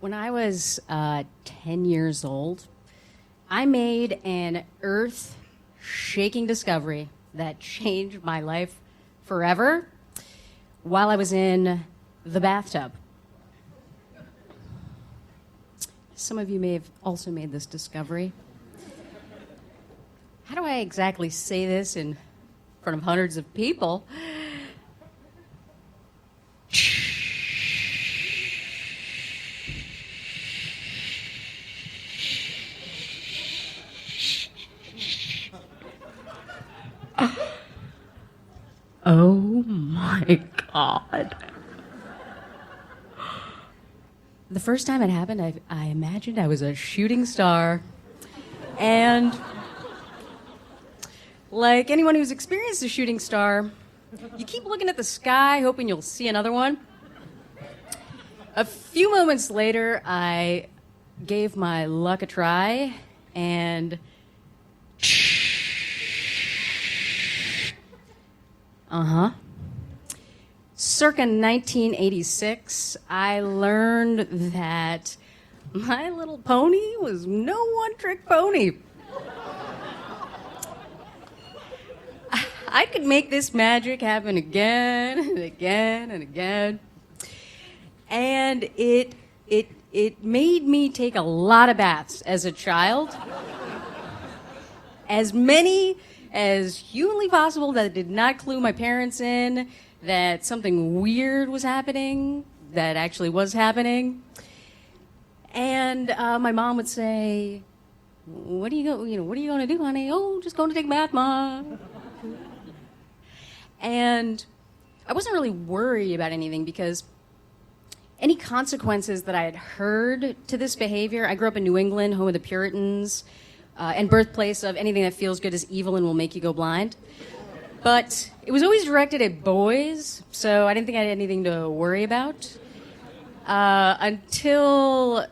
When I was 10 years old, I made an earth-shaking discovery that changed my life forever while I was in the bathtub. Some of you may have also made this discovery. How do I exactly say this in front of hundreds of people? Oh my God. The first time it happened, I imagined I was a shooting star. And like anyone who's experienced a shooting star, you keep looking at the sky, hoping you'll see another one. A few moments later, I gave my luck a try, and circa 1986, I learned that My Little Pony was no one-trick pony. I could make this magic happen again and again and again. And it made me take a lot of baths as a child. As many as humanly possible that did not clue my parents in that something weird was happening, that actually was happening. And my mom would say, what are you going to do, honey? Oh, just going to take a bath, Mom. And I wasn't really worried about anything because any consequences that I had heard to this behavior, I grew up in New England, home of the Puritans, and birthplace of anything that feels good is evil and will make you go blind. But it was always directed at boys, so I didn't think I had anything to worry about. Until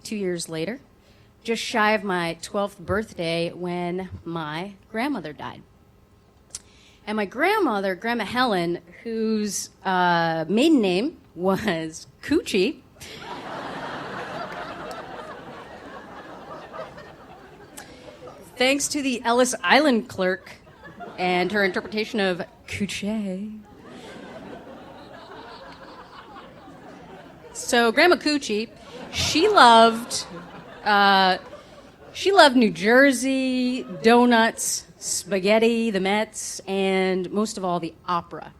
2 years later, just shy of my 12th birthday, when my grandmother died. And my grandmother, Grandma Helen, whose maiden name was Coochie, thanks to the Ellis Island clerk and her interpretation of Coochie. So Grandma Coochie, she loved New Jersey, donuts, spaghetti, the Mets, and most of all, the opera.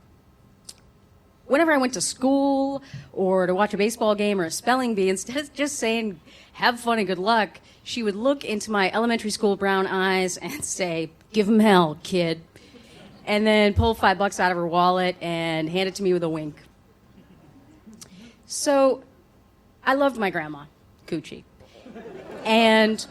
Whenever I went to school or to watch a baseball game or a spelling bee, instead of just saying, have fun and good luck, she would look into my elementary school brown eyes and say, give 'em hell, kid. And then pull $5 out of her wallet and hand it to me with a wink. So I loved my grandma, Coochie. And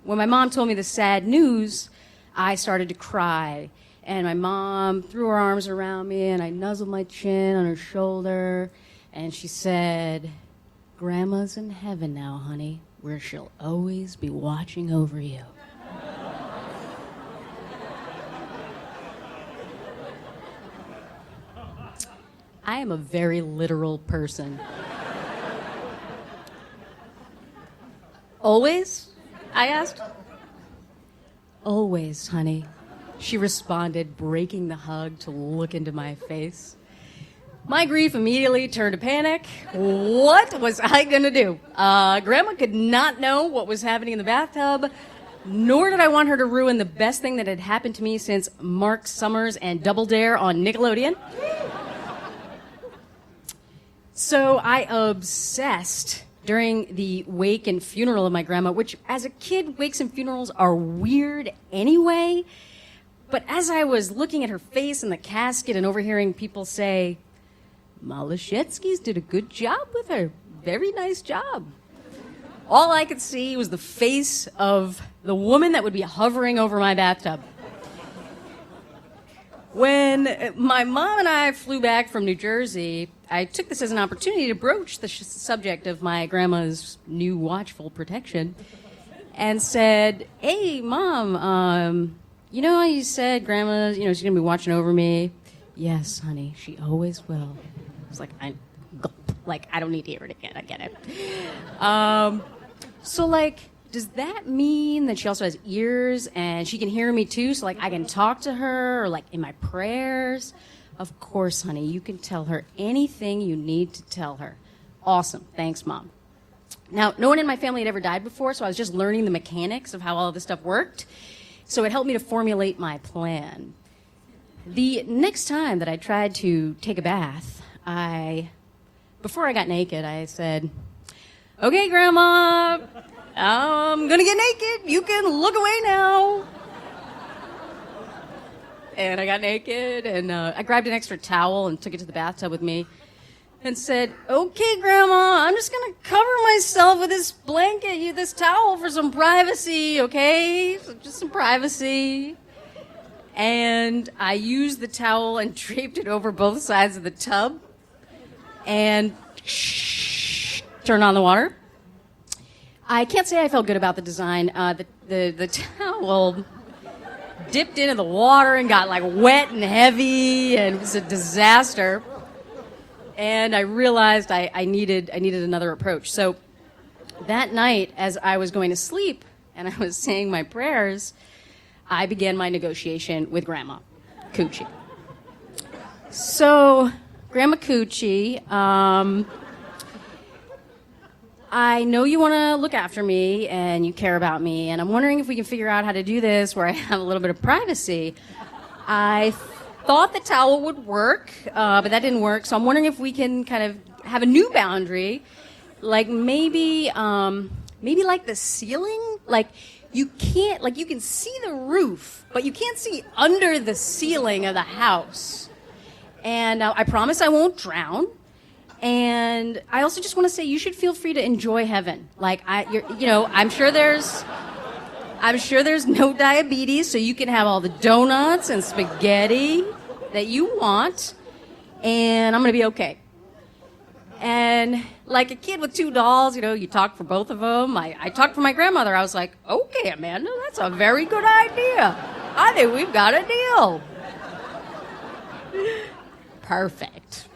when my mom told me the sad news, I started to cry. And my mom threw her arms around me, and I nuzzled my chin on her shoulder. And she said, Grandma's in heaven now, honey, where she'll always be watching over you. I am a very literal person. Always? I asked. Always, honey, she responded, breaking the hug to look into my face. My grief immediately turned to panic. What was I going to do? Grandma could not know what was happening in the bathtub, nor did I want her to ruin the best thing that had happened to me since Mark Summers and Double Dare on Nickelodeon. So I obsessed during the wake and funeral of my grandma, which as a kid, wakes and funerals are weird anyway. But as I was looking at her face in the casket and overhearing people say, Malashetsky's did a good job with her. Very nice job. All I could see was the face of the woman that would be hovering over my bathtub. When my mom and I flew back from New Jersey, I took this as an opportunity to broach the subject of my grandma's new watchful protection and said, hey, Mom, you know how you said Grandma, she's going to be watching over me? Yes, honey, she always will. I was like, gulp. Like, I don't need to hear it again. I get it. So, like, does that mean that she also has ears and she can hear me too? So, like, I can talk to her or, like, in my prayers? Of course, honey. You can tell her anything you need to tell her. Awesome. Thanks, Mom. Now, no one in my family had ever died before, so I was just learning the mechanics of how all of this stuff worked. So it helped me to formulate my plan. The next time that I tried to take a bath, before I got naked, I said, "Okay, Grandma, I'm gonna get naked. You can look away now." And I got naked, and I grabbed an extra towel and took it to the bathtub with me and said, "Okay, Grandma, I'm just going to cover myself with this blanket, this towel for some privacy, okay? So just some privacy." And I used the towel and draped it over both sides of the tub and turned on the water. I can't say I felt good about the design. The towel dipped into the water and got like wet and heavy, and it was a disaster. And I realized I needed another approach. So that night, as I was going to sleep and I was saying my prayers, I began my negotiation with Grandma Coochie. So, Grandma Coochie, I know you want to look after me and you care about me, and I'm wondering if we can figure out how to do this where I have a little bit of privacy. I thought the towel would work, but that didn't work, so I'm wondering if we can kind of have a new boundary, like maybe like the ceiling. Like you can see the roof, but you can't see under the ceiling of the house. And I promise I won't drown. And I also just want to say you should feel free to enjoy heaven. Like I'm sure there's no diabetes, so you can have all the donuts and spaghetti that you want, and I'm gonna be okay. And like a kid with two dolls, you talk for both of them. I talked for my grandmother. I was like, "Okay, Amanda, that's a very good idea. I think we've got a deal." Perfect.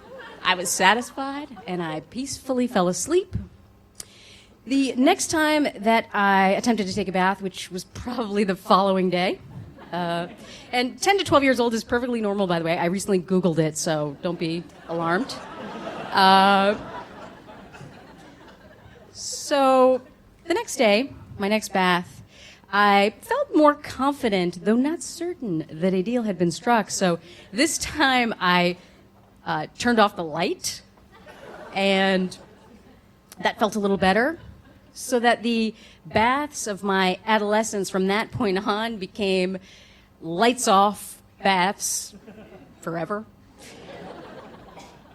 I was satisfied, and I peacefully fell asleep. The next time that I attempted to take a bath, which was probably the following day, and 10 to 12 years old is perfectly normal, by the way. I recently Googled it, so don't be alarmed. So the next day, my next bath, I felt more confident, though not certain, that a deal had been struck. So this time I turned off the light, and that felt a little better, so that the baths of my adolescence from that point on became lights off baths forever.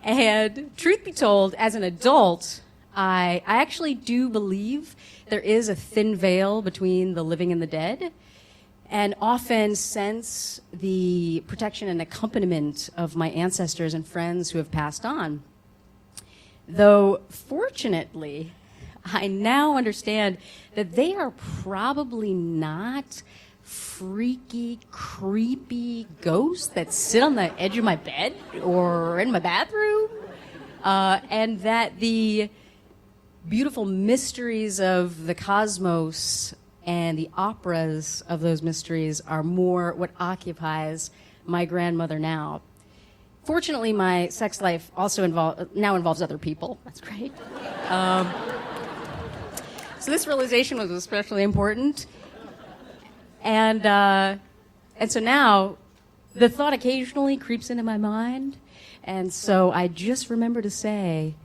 And truth be told, as an adult, I actually do believe there is a thin veil between the living and the dead, and often sense the protection and accompaniment of my ancestors and friends who have passed on. Though, fortunately, I now understand that they are probably not freaky, creepy ghosts that sit on the edge of my bed or in my bathroom, and that the beautiful mysteries of the cosmos and the operas of those mysteries are more what occupies my grandmother now. Fortunately, my sex life also now involves other people. That's great. So this realization was especially important. And so now the thought occasionally creeps into my mind. And so I just remember to say,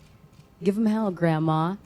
"Give 'em hell, Grandma."